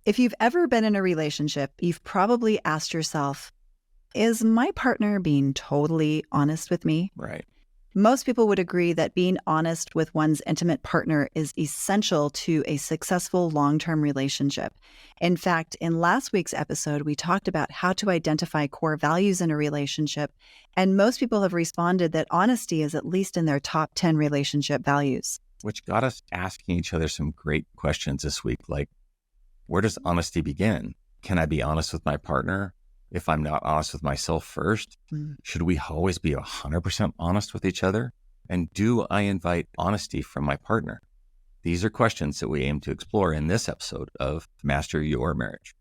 If you've ever been in a relationship, you've probably asked yourself, is my partner being totally honest with me? Right. Most people would agree that being honest with one's intimate partner is essential to a successful long-term relationship. In fact, in last week's episode, we talked about how to identify core values in a relationship, and most people have responded that honesty is at least in their top 10 relationship values. Which got us asking each other some great questions this week, like, where does honesty begin? Can I be honest with my partner if I'm not honest with myself first? Should we always be 100% honest with each other? And do I invite honesty from my partner? These are questions that we aim to explore in this episode of Master Your Marriage.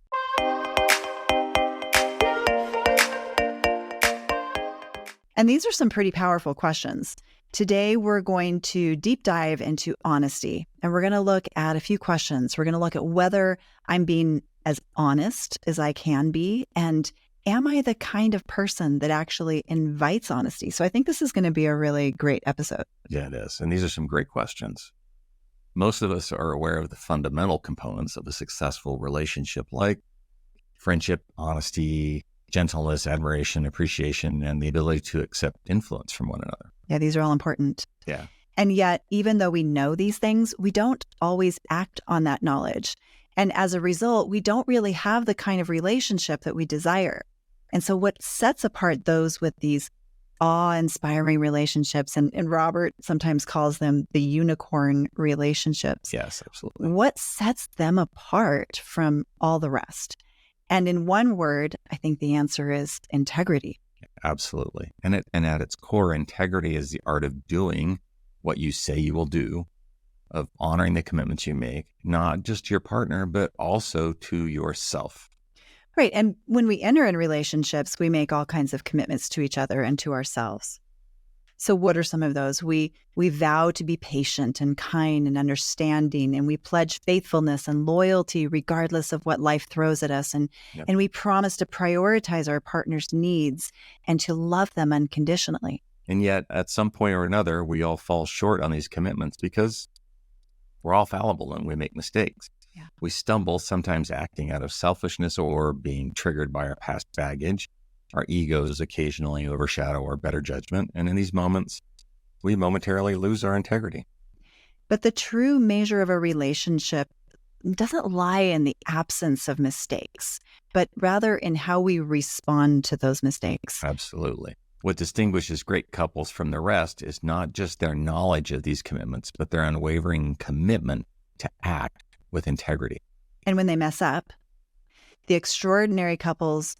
And these are some pretty powerful questions. Today, we're going to deep dive into honesty, and we're going to look at a few questions. We're going to look at whether I'm being as honest as I can be, and am I the kind of person that actually invites honesty? So I think this is going to be a really great episode. Yeah, it is. And these are some great questions. Most of us are aware of the fundamental components of a successful relationship, like friendship, honesty, gentleness, admiration, appreciation, and the ability to accept influence from one another. Yeah, these are all important. Yeah. And yet, even though we know these things, we don't always act on that knowledge. And as a result, we don't really have the kind of relationship that we desire. And so what sets apart those with these awe-inspiring relationships, and Robert sometimes calls them the unicorn relationships. Yes, absolutely. What sets them apart from all the rest? And in one word, I think the answer is integrity. Absolutely. And at its core, integrity is the art of doing what you say you will do, of honoring the commitments you make, not just to your partner, but also to yourself. Right. And when we enter in relationships, we make all kinds of commitments to each other and to ourselves. So what are some of those? We vow to be patient and kind and understanding, and we pledge faithfulness and loyalty regardless of what life throws at us. And we promise to prioritize our partner's needs and to love them unconditionally. And yet, at some point or another, we all fall short on these commitments because we're all fallible and we make mistakes. Yeah. We stumble, sometimes acting out of selfishness or being triggered by our past baggage. Our egos occasionally overshadow our better judgment. And in these moments, we momentarily lose our integrity. But the true measure of a relationship doesn't lie in the absence of mistakes, but rather in how we respond to those mistakes. Absolutely. What distinguishes great couples from the rest is not just their knowledge of these commitments, but their unwavering commitment to act with integrity. And when they mess up, the extraordinary couples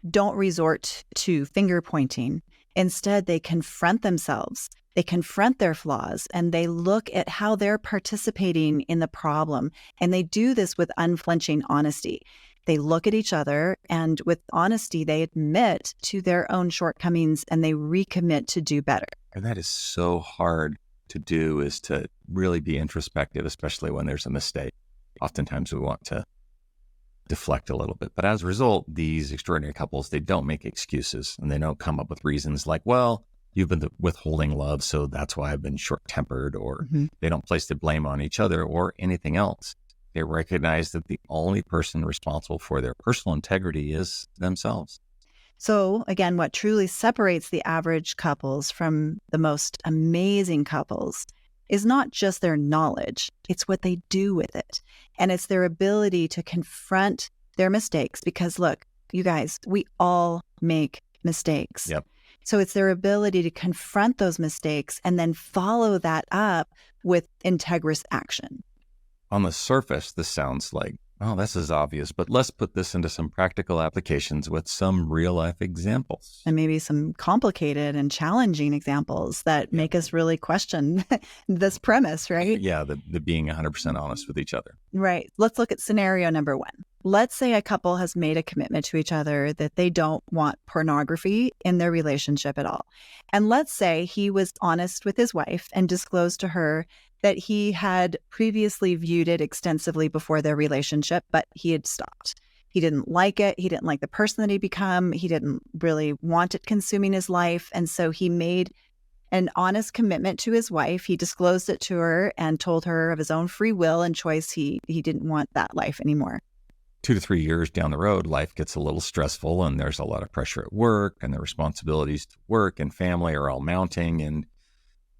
don't resort to finger pointing. Instead, they confront themselves. They confront their flaws, and they look at how they're participating in the problem. And they do this with unflinching honesty. They look at each other, and with honesty, they admit to their own shortcomings and they recommit to do better. And that is so hard to do, is to really be introspective, especially when there's a mistake. Oftentimes we want to deflect a little bit. But as a result, these extraordinary couples, they don't make excuses and they don't come up with reasons like, well, you've been withholding love, so that's why I've been short-tempered, or they don't place the blame on each other or anything else. They recognize that the only person responsible for their personal integrity is themselves. So again, what truly separates the average couples from the most amazing couples is not just their knowledge, it's what they do with it. And it's their ability to confront their mistakes, because look, you guys, we all make mistakes. Yep. So it's their ability to confront those mistakes and then follow that up with integrous action. On the surface, this sounds like, oh, this is obvious, but let's put this into some practical applications with some real life examples. And maybe some complicated and challenging examples that make us really question this premise, right? Yeah, the being 100% honest with each other. Right. Let's look at scenario number one. Let's say a couple has made a commitment to each other that they don't want pornography in their relationship at all. And let's say he was honest with his wife and disclosed to her that he had previously viewed it extensively before their relationship, but he had stopped. He didn't like it. He didn't like the person that he'd become. He didn't really want it consuming his life. And so he made an honest commitment to his wife. He disclosed it to her and told her of his own free will and choice he didn't want that life anymore. 2 to 3 years down the road, life gets a little stressful and there's a lot of pressure at work and the responsibilities to work and family are all mounting, and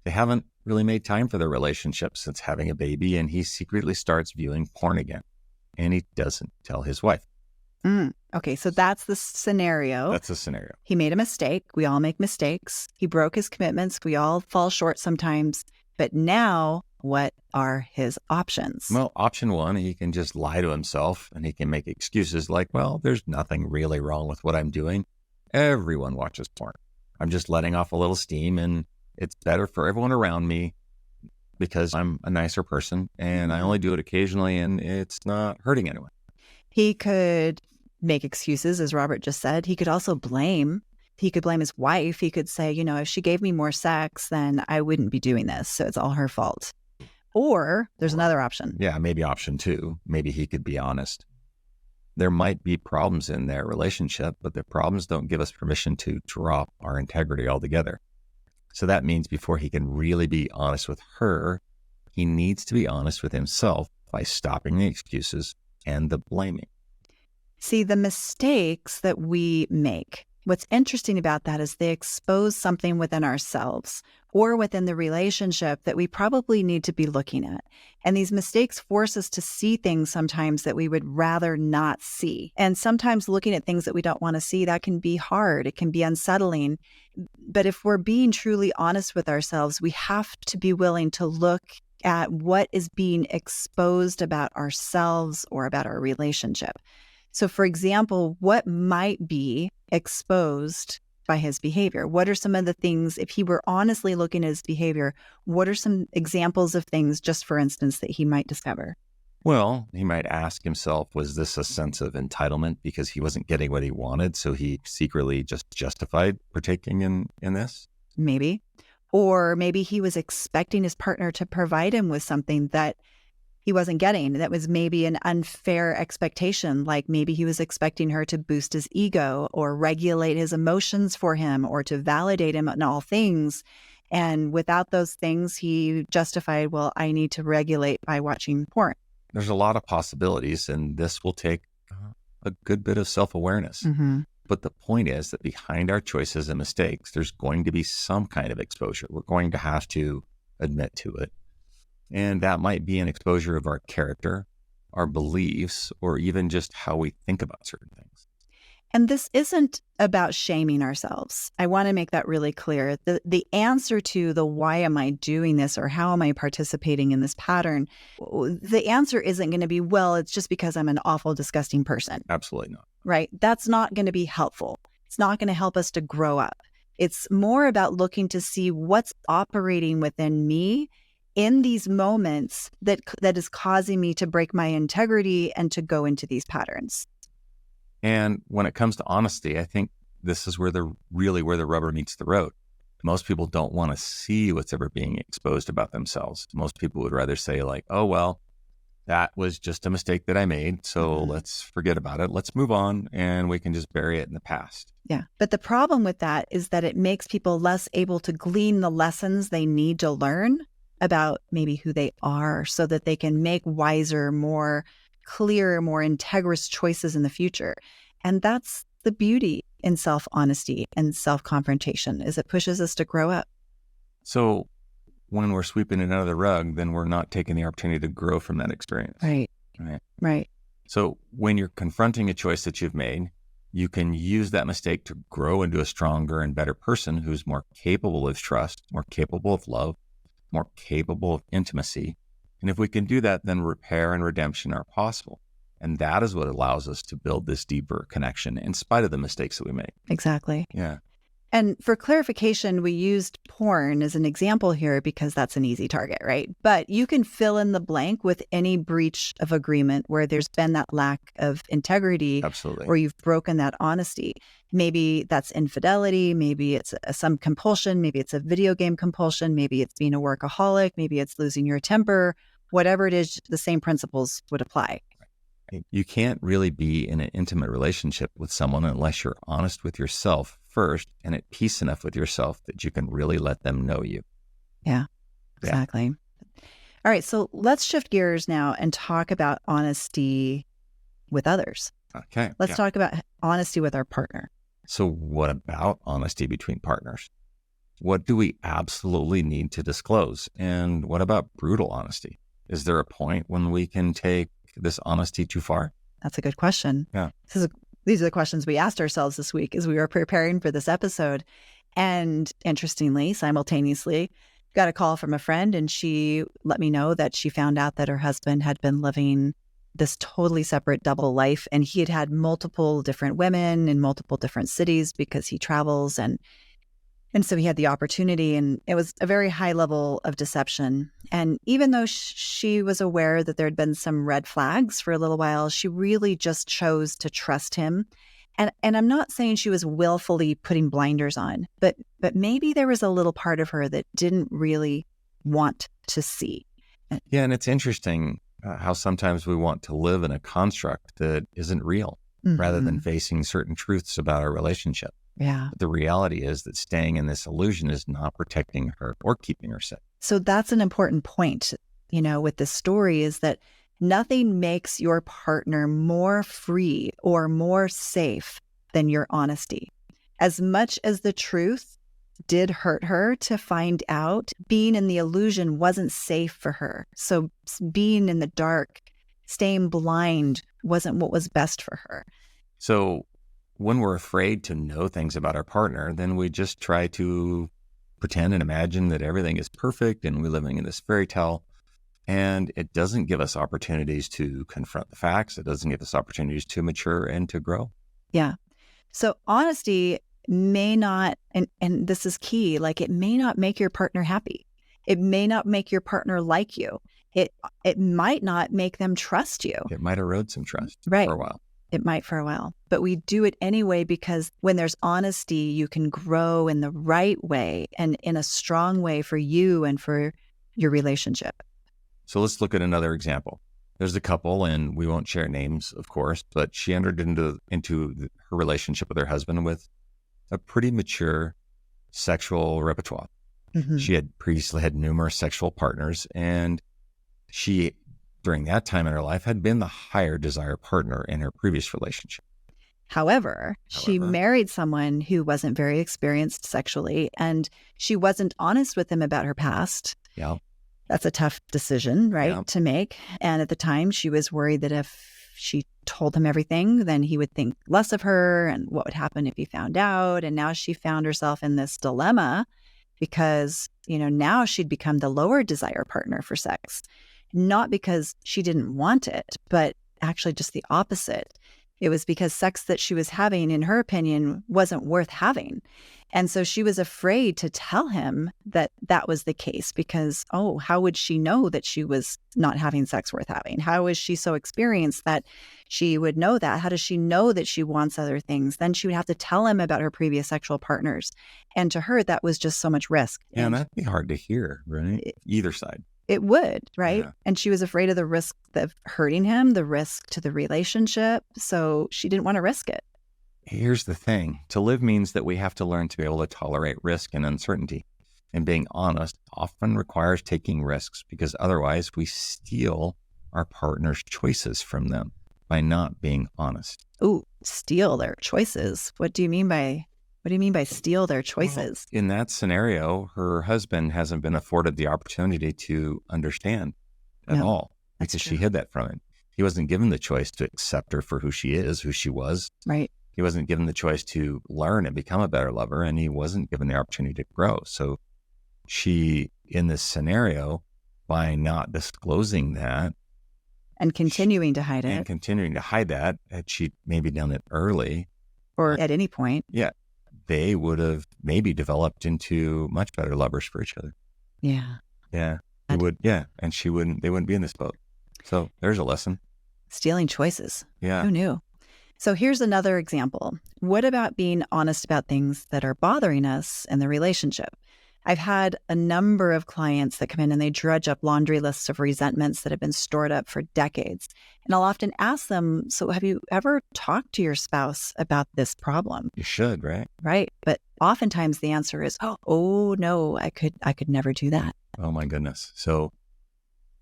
they haven't really made time for their relationship since having a baby, and he secretly starts viewing porn again, and he doesn't tell his wife. Okay, so that's the scenario. That's the scenario. He made a mistake. We all make mistakes. He broke his commitments. We all fall short sometimes. But now, what are his options? Well, option one, he can just lie to himself and he can make excuses like, well, there's nothing really wrong with what I'm doing. Everyone watches porn. I'm just letting off a little steam and it's better for everyone around me because I'm a nicer person and I only do it occasionally and it's not hurting anyone. He could make excuses, as Robert just said. He could also blame. He could blame his wife. He could say, if she gave me more sex, then I wouldn't be doing this. So it's all her fault. Or there's another option. Yeah, maybe option two. Maybe he could be honest. There might be problems in their relationship, but the problems don't give us permission to drop our integrity altogether. So that means before he can really be honest with her, he needs to be honest with himself by stopping the excuses and the blaming. See, the mistakes that we make, what's interesting about that is they expose something within ourselves or within the relationship that we probably need to be looking at. And these mistakes force us to see things sometimes that we would rather not see. And sometimes looking at things that we don't want to see, that can be hard. It can be unsettling. But if we're being truly honest with ourselves, we have to be willing to look at what is being exposed about ourselves or about our relationship. So, for example, what might be exposed by his behavior? What are some of the things, if he were honestly looking at his behavior, what are some examples of things, just for instance, that he might discover? Well, he might ask himself, was this a sense of entitlement because he wasn't getting what he wanted, so he secretly just justified partaking in this? Maybe. Or maybe he was expecting his partner to provide him with something that he wasn't getting. That was maybe an unfair expectation. Like maybe he was expecting her to boost his ego or regulate his emotions for him or to validate him in all things. And without those things, he justified, well, I need to regulate by watching porn. There's a lot of possibilities, and this will take a good bit of self-awareness. Mm-hmm. But the point is that behind our choices and mistakes, there's going to be some kind of exposure. We're going to have to admit to it. And that might be an exposure of our character, our beliefs, or even just how we think about certain things. And this isn't about shaming ourselves. I want to make that really clear. The answer to the why am I doing this or how am I participating in this pattern, the answer isn't going to be, well, it's just because I'm an awful, disgusting person. Absolutely not. Right? That's not going to be helpful. It's not going to help us to grow up. It's more about looking to see what's operating within me in these moments that is causing me to break my integrity and to go into these patterns. And when it comes to honesty, I think this is where the rubber meets the road. Most people don't want to see what's ever being exposed about themselves. Most people would rather say like, oh, well, that was just a mistake that I made. So let's forget about it. Let's move on and we can just bury it in the past. Yeah. But the problem with that is that it makes people less able to glean the lessons they need to learn about maybe who they are so that they can make wiser, more clear, more integrous choices in the future. And that's the beauty in self-honesty and self-confrontation, is it pushes us to grow up. So when we're sweeping it under the rug, then we're not taking the opportunity to grow from that experience. Right. So when you're confronting a choice that you've made, you can use that mistake to grow into a stronger and better person who's more capable of trust, more capable of love, more capable of intimacy. And if we can do that, then repair and redemption are possible. And that is what allows us to build this deeper connection in spite of the mistakes that we make. Exactly. Yeah. And for clarification, we used porn as an example here because that's an easy target, right? But you can fill in the blank with any breach of agreement where there's been that lack of integrity. Absolutely. Or you've broken that honesty. Maybe that's infidelity. Maybe it's some compulsion. Maybe it's a video game compulsion. Maybe it's being a workaholic. Maybe it's losing your temper. Whatever it is, the same principles would apply. You can't really be in an intimate relationship with someone unless you're honest with yourself first and at peace enough with yourself that you can really let them know you. Yeah, exactly. Yeah. All right. So let's shift gears now and talk about honesty with others. Okay. Let's talk about honesty with our partner. So what about honesty between partners? What do we absolutely need to disclose? And what about brutal honesty? Is there a point when we can take this honesty too far? That's a good question. Yeah. These are the questions we asked ourselves this week as we were preparing for this episode. And interestingly, simultaneously, got a call from a friend, and she let me know that she found out that her husband had been living this totally separate double life. And he had had multiple different women in multiple different cities because he travels. And so he had the opportunity, and it was a very high level of deception. And even though she was aware that there had been some red flags for a little while, she really just chose to trust him. And I'm not saying she was willfully putting blinders on, but maybe there was a little part of her that didn't really want to see. Yeah, and it's interesting how sometimes we want to live in a construct that isn't real rather than facing certain truths about our relationship. Yeah. But the reality is that staying in this illusion is not protecting her or keeping her safe. So that's an important point, with this story, is that nothing makes your partner more free or more safe than your honesty. As much as the truth did hurt her to find out, being in the illusion wasn't safe for her. So being in the dark, staying blind wasn't what was best for her. So when we're afraid to know things about our partner, then we just try to pretend and imagine that everything is perfect and we're living in this fairy tale. And it doesn't give us opportunities to confront the facts. It doesn't give us opportunities to mature and to grow. Yeah. So honesty may not, and this is key, like it may not make your partner happy. It may not make your partner like you. It might not make them trust you. It might erode some trust for a while. It might for a while, but we do it anyway because when there's honesty, you can grow in the right way and in a strong way for you and for your relationship. So let's look at another example. There's a couple, and we won't share names, of course, but she entered into her relationship with her husband with a pretty mature sexual repertoire. Mm-hmm. She had previously had numerous sexual partners, and she, during that time in her life, had been the higher desire partner in her previous relationship. However, she married someone who wasn't very experienced sexually, and she wasn't honest with him about her past. Yeah. That's a tough decision, right, Yeah. to make. And at the time, she was worried that if she told him everything, then he would think less of her, and what would happen if he found out. And now she found herself in this dilemma because, now she'd become the lower desire partner for sex. Not because she didn't want it, but actually just the opposite. It was because sex that she was having, in her opinion, wasn't worth having. And so she was afraid to tell him that that was the case because, how would she know that she was not having sex worth having? How is she so experienced that she would know that? How does she know that she wants other things? Then she would have to tell him about her previous sexual partners. And to her, that was just so much risk. Yeah, and that'd be hard to hear, right? Either side. It would, right? Yeah. And she was afraid of the risk of hurting him, the risk to the relationship. So she didn't want to risk it. Here's the thing. To live means that we have to learn to be able to tolerate risk and uncertainty. And being honest often requires taking risks because otherwise we steal our partner's choices from them by not being honest. Ooh, steal their choices. What do you mean by steal their choices? Well, in that scenario, her husband hasn't been afforded the opportunity to understand at all because she hid that from him. He wasn't given the choice to accept her for who she is, who she was. Right. He wasn't given the choice to learn and become a better lover, and he wasn't given the opportunity to grow. So she, in this scenario, by not disclosing that and continuing to hide it, had she maybe done it early or at any point, they would have maybe developed into much better lovers for each other. Yeah. He would. Yeah, and they wouldn't be in this boat. So there's a lesson. Stealing choices. Yeah. Who knew? So here's another example. What about being honest about things that are bothering us in the relationship? I've had a number of clients that come in and they drudge up laundry lists of resentments that have been stored up for decades. And I'll often ask them, so have you ever talked to your spouse about this problem? You should, right? Right. But oftentimes the answer is, oh no, I could never do that. Oh my goodness. So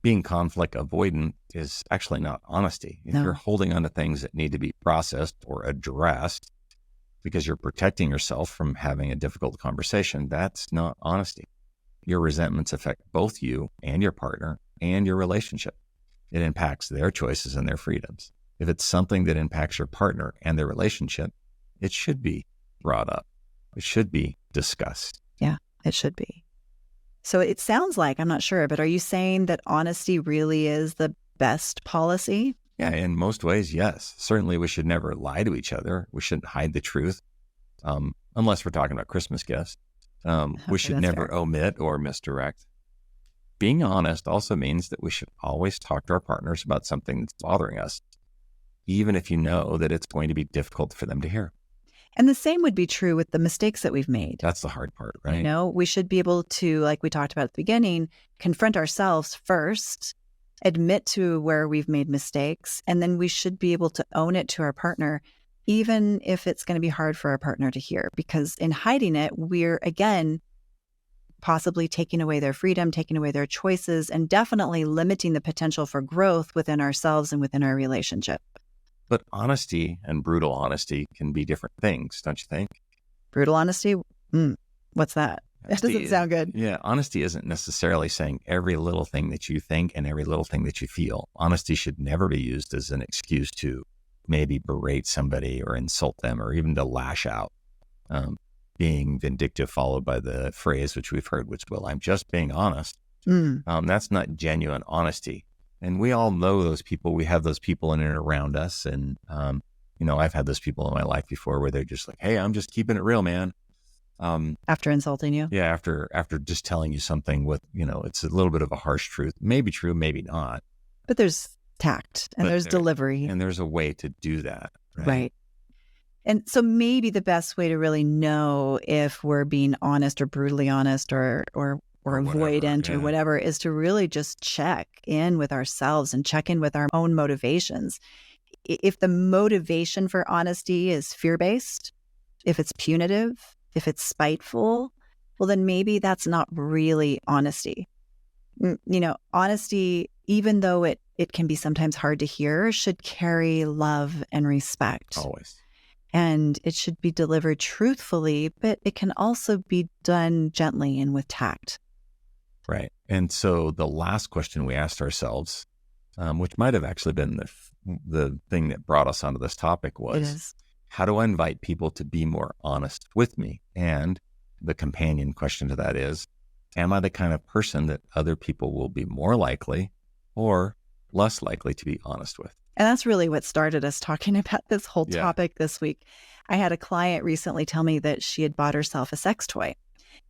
being conflict avoidant is actually not honesty. If you're No. holding on to things that need to be processed or addressed because you're protecting yourself from having a difficult conversation, that's not honesty. Your resentments affect both you and your partner and your relationship. It impacts their choices and their freedoms. If it's something that impacts your partner and their relationship, it should be brought up. It should be discussed. Yeah, it should be. So it sounds like, I'm not sure, but are you saying that honesty really is the best policy? Yeah, in most ways, yes. Certainly, we should never lie to each other. We shouldn't hide the truth, unless we're talking about Christmas gifts. We Okay, should that's never fair. omit or misdirect. Being honest also means that we should always talk to our partners about something that's bothering us, even if you know that it's going to be difficult for them to hear. And the same would be true with the mistakes that we've made. That's the hard part, You right? know, we should be able to, like we talked about at the beginning, confront ourselves first, admit to where we've made mistakes, and then we should be able to own it to our partner, even if it's going to be hard for our partner to hear. Because in hiding it, we're, again, possibly taking away their freedom, taking away their choices, and definitely limiting the potential for growth within ourselves and within our relationship. But honesty and brutal honesty can be different things, don't you think? Brutal honesty? What's that? That Honesty doesn't sound good. Yeah, honesty isn't necessarily saying every little thing that you think and every little thing that you feel. Honesty should never be used as an excuse to maybe berate somebody or insult them or even to lash out. Being vindictive followed by the phrase, which we've heard, which, well, I'm just being honest. That's not genuine honesty. And we all know those people. We have those people in and around us. And, I've had those people in my life before where they're just like, hey, I'm just keeping it real, man. After insulting you? Yeah, after just telling you something with, it's a little bit of a harsh truth. Maybe true, maybe not. But there's tact and there's delivery. And there's a way to do that. Right. And so maybe the best way to really know if we're being honest or brutally honest or avoidant or whatever is to really just check in with ourselves and check in with our own motivations. If the motivation for honesty is fear-based, if it's punitive, if it's spiteful, well, then maybe that's not really honesty. Honesty, even though it can be sometimes hard to hear, should carry love and respect. Always. And it should be delivered truthfully, but it can also be done gently and with tact. Right. And so the last question we asked ourselves, which might have actually been the thing that brought us onto this topic, was how do I invite people to be more honest with me? And the companion question to that is, am I the kind of person that other people will be more likely or less likely to be honest with? And that's really what started us talking about this whole topic this week. I had a client recently tell me that she had bought herself a sex toy,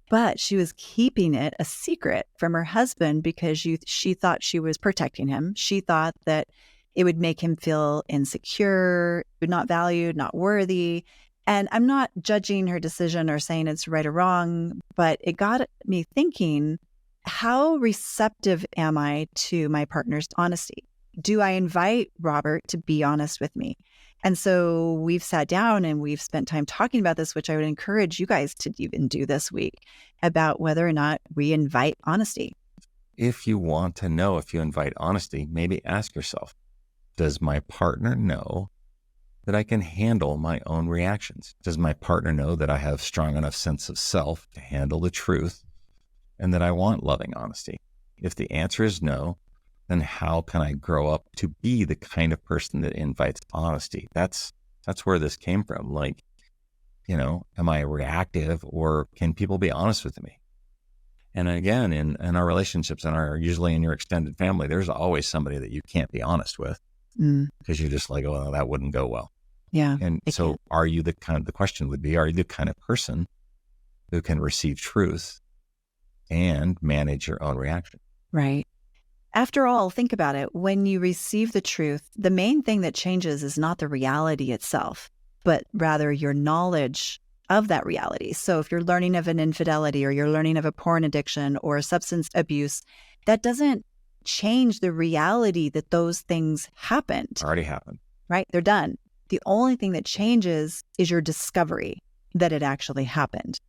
but she was keeping it a secret from her husband because she thought she was protecting him. She thought that it would make him feel insecure, not valued, not worthy. And I'm not judging her decision or saying it's right or wrong, but it got me thinking, how receptive am I to my partner's honesty? Do I invite Robert to be honest with me? And so we've sat down and we've spent time talking about this, which I would encourage you guys to even do this week, about whether or not we invite honesty. If you want to know if you invite honesty, maybe ask yourself, does my partner know that I can handle my own reactions? Does my partner know that I have strong enough sense of self to handle the truth and that I want loving honesty? If the answer is no, then how can I grow up to be the kind of person that invites honesty? That's where this came from. Like, am I reactive or can people be honest with me? And again, in our relationships and usually in your extended family, there's always somebody that you can't be honest with because you're just like, oh, that wouldn't go well. Yeah. And so the question would be, are you the kind of person who can receive truth and manage your own reaction? Right. After all, think about it. When you receive the truth, the main thing that changes is not the reality itself, but rather your knowledge of that reality. So if you're learning of an infidelity or you're learning of a porn addiction or substance abuse, that doesn't change the reality that those things happened. Already happened. Right? They're done. The only thing that changes is your discovery that it actually happened.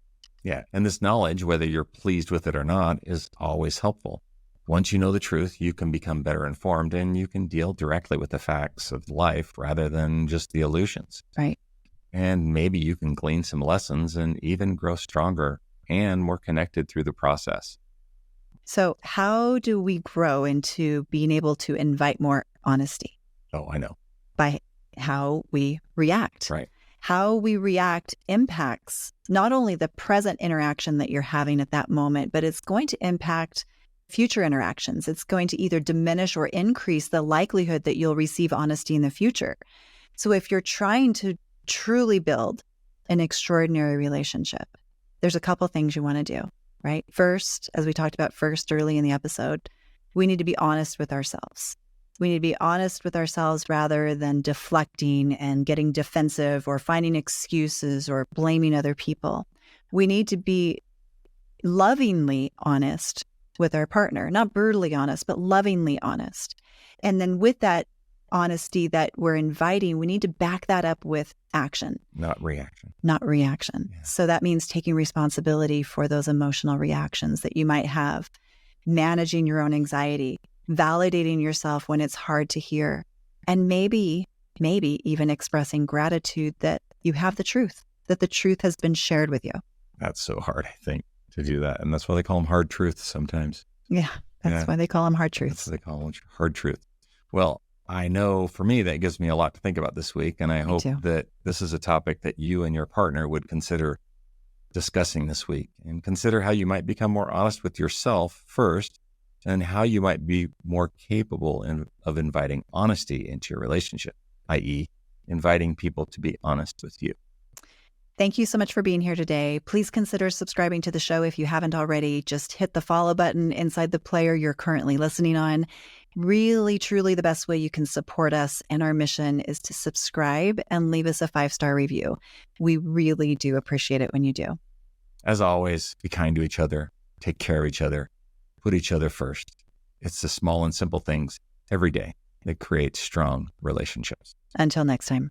Yeah. And this knowledge, whether you're pleased with it or not, is always helpful. Once you know the truth, you can become better informed and you can deal directly with the facts of life rather than just the illusions. Right. And maybe you can glean some lessons and even grow stronger and more connected through the process. So how do we grow into being able to invite more honesty? Oh, I know. By how we react. Right. How we react impacts not only the present interaction that you're having at that moment, but it's going to impact future interactions. It's going to either diminish or increase the likelihood that you'll receive honesty in the future. So if you're trying to truly build an extraordinary relationship, there's a couple things you want to do, right? First, as we talked about first early in the episode, we need to be honest with ourselves. We need to be honest with ourselves rather than deflecting and getting defensive or finding excuses or blaming other people. We need to be lovingly honest with our partner, not brutally honest, but lovingly honest. And then with that honesty that we're inviting, we need to back that up with action. Not reaction. Not reaction. Yeah. So that means taking responsibility for those emotional reactions that you might have, managing your own anxiety, validating yourself when it's hard to hear, and maybe even expressing gratitude that you have the truth, that the truth has been shared with you. That's so hard, I think, to do that. And that's why they call them hard truths sometimes. Yeah, that's why they call them hard truths. That's what they call them, hard truth. Well, I know for me, that gives me a lot to think about this week. And I hope that this is a topic that you and your partner would consider discussing this week, and consider how you might become more honest with yourself first, and how you might be more capable of inviting honesty into your relationship, i.e., inviting people to be honest with you. Thank you so much for being here today. Please consider subscribing to the show if you haven't already. Just hit the follow button inside the player you're currently listening on. Really, truly the best way you can support us and our mission is to subscribe and leave us a 5-star review. We really do appreciate it when you do. As always, be kind to each other, take care of each other, put each other first. It's the small and simple things every day that create strong relationships. Until next time.